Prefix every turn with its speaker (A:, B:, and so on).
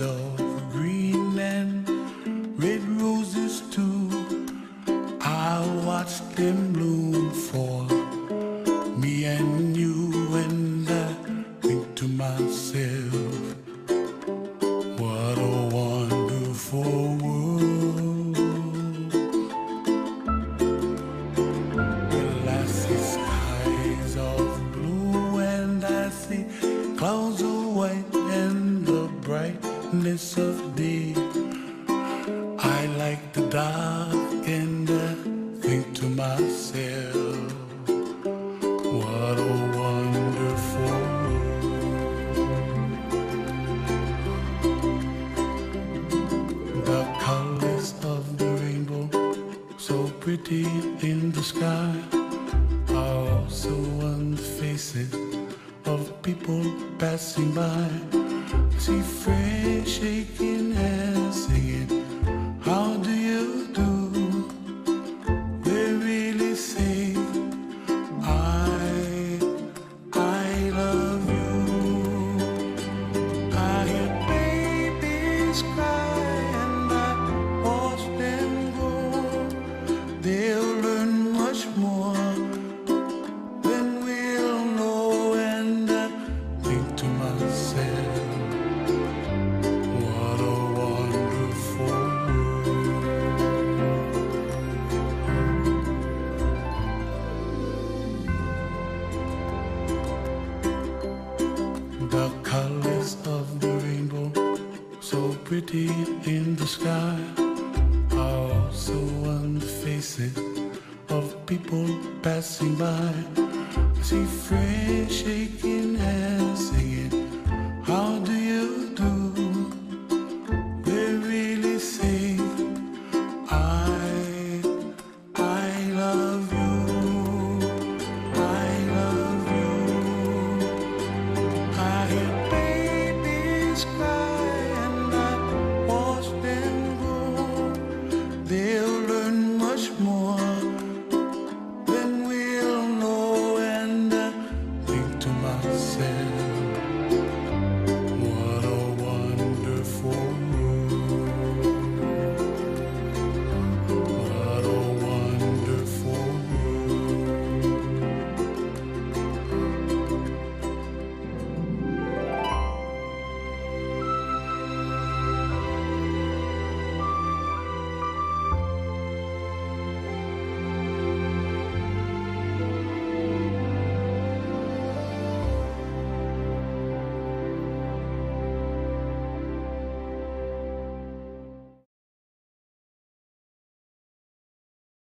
A: of green and red roses too. I watch them bloom for me and you, and I think to myself, what a wonderful world. Well, I see skies of blue and I see clouds of white and the brightness of day. I like the dark and I think to myself, what a wonderful world. The colors of the rainbow, so pretty in the sky, are also on the faces of people passing by. See friends shaking hands, singing, how do you do? They really say, I love you. I hear babies cry and I watch them grow. They'll learn much more than we'll know, and I think to myself, what a wonderful world. The colors of the rainbow, so pretty in the sky, are also on the faces of people passing by. See friends shaking hands, singing,